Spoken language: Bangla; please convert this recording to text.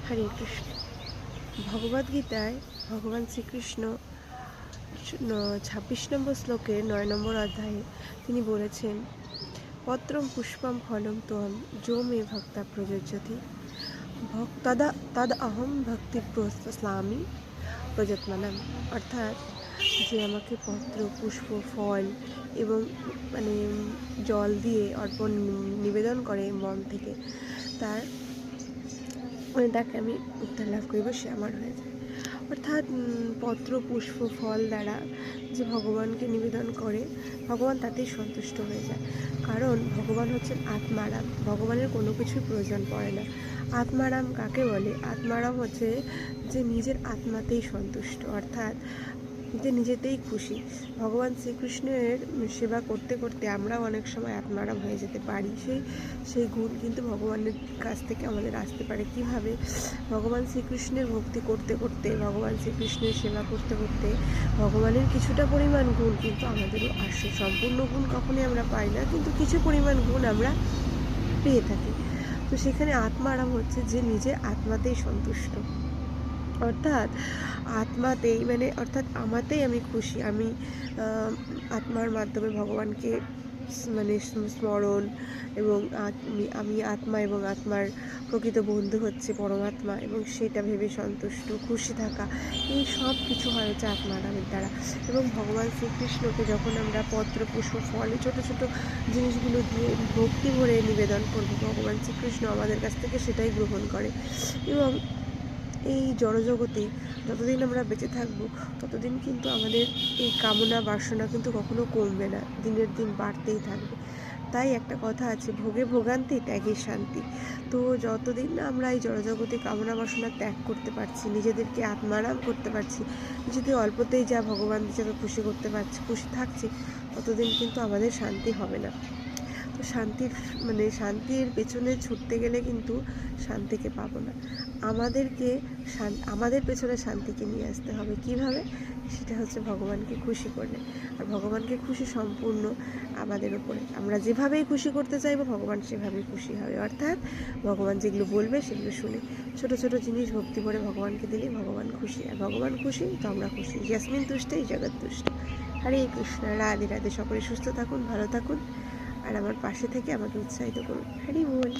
হরে কৃষ্ণ। ভগবদ্গীতায় ভগবান শ্রীকৃষ্ণ 26 নম্বর শ্লোকে 9 নম্বর অধ্যায়ে তিনি বলেছেন, পত্রম পুষ্পম ফলম তোহম যো মে ভক্তা প্রযোজ্যতি তদ অহম ভক্তি প্রস্তামি প্রযত্মানাম। অর্থাৎ যে আমাকে পত্র, পুষ্প, ফল এবং জল দিয়ে অর্পণ নিবেদন করে মন থেকে, তাকে আমি উদ্ধার লাভ করিব, সে আমার হয়ে যায়। অর্থাৎ পত্র, পুষ্প, ফল দ্বারা যে ভগবানকে নিবেদন করে, ভগবান তাতেই সন্তুষ্ট হয়ে যায়। কারণ ভগবান হচ্ছেন আত্মারাম, ভগবানের কোনো কিছুর প্রয়োজন পড়ে না। আত্মারাম কাকে বলে? আত্মারাম হচ্ছে যে নিজের আত্মাতেই সন্তুষ্ট, অর্থাৎ যে নিজেতেই খুশি। ভগবান শ্রীকৃষ্ণের সেবা করতে করতে আমরাও অনেক সময় আত্মারাম হয়ে যেতে পারি। সেই গুণ কিন্তু ভগবানের কাছ থেকে আমাদের আসতে পারে। কিভাবে? ভগবান শ্রীকৃষ্ণের ভক্তি করতে করতে, ভগবান শ্রীকৃষ্ণের সেবা করতে করতে ভগবানের কিছুটা পরিমাণ গুণ কিন্তু আমাদেরও আসে। সম্পূর্ণ গুণ কখনোই আমরা পাই না, কিন্তু কিছু পরিমাণ গুণ আমরা পেয়ে থাকি। তো সেখানে আত্মারাম হচ্ছে যে নিজের আত্মাতেই সন্তুষ্ট, অর্থাৎ আত্মাতেই অর্থাৎ আমাতেই আমি খুশি। আমি আত্মার মাধ্যমে ভগবানকে স্মরণ, এবং আমি আত্মা এবং আত্মার প্রকৃত বন্ধু হচ্ছে পরমাত্মা, এবং সেটা ভেবে সন্তুষ্ট, খুশি থাকা, এই সব কিছু হয় হচ্ছে আত্মারামের দ্বারা। এবং ভগবান শ্রীকৃষ্ণকে যখন আমরা পত্র, পুষ্প, ফল, ছোটো ছোটো জিনিসগুলো দিয়ে ভক্তি ভরে নিবেদন করব, ভগবান শ্রীকৃষ্ণ আমাদের কাছ থেকে সেটাই গ্রহণ করে। এবং এই জড়জগতে যতদিন আমরা বেঁচে থাকবো, ততদিন কিন্তু আমাদের এই কামনা বাসনা কিন্তু কখনো কমবে না, দিনের দিন বাড়তেই থাকবে। তাই একটা কথা আছে, ভোগে ভোগান্তি ত্যাগে শান্তি। তো যতদিন না আমরা এই জড়জগতে কামনা বাসনা ত্যাগ করতে পারছি, নিজেদেরকে আত্মারাম করতে পারছি, যদি অল্পতেই যা ভগবান যাকে খুশি করতে পারছি, খুশি থাকছি, ততদিন কিন্তু আমাদের শান্তি হবে না। তো শান্তির পেছনে ছুটতে গেলে কিন্তু শান্তিকে পাবো না। আমাদের পেছনে শান্তিকে নিয়ে আসতে হবে। কিভাবে? সেটা হচ্ছে ভগবানকে খুশি করলে। আর ভগবানকে খুশি সম্পূর্ণ আমাদের উপরে। আমরা যেভাবেই খুশি করতে চাইবো, ভগবান সেভাবেই খুশি হবে। অর্থাৎ ভগবান যেগুলো বলবে সেগুলো শুনে ছোট ছোট জিনিস ভক্তি করে ভগবানকে দিলেই ভগবান খুশি। আর ভগবান খুশি তো আমরা খুশি। ইয়াসমিন তুষ্টে জগৎ তুষ্ট। হরে কৃষ্ণ। রাধে রাধে। সকলে সুস্থ থাকুন, ভালো থাকুন, আর আমার পাশে থেকে আমাকে উৎসাহিত করুন। হরি বল।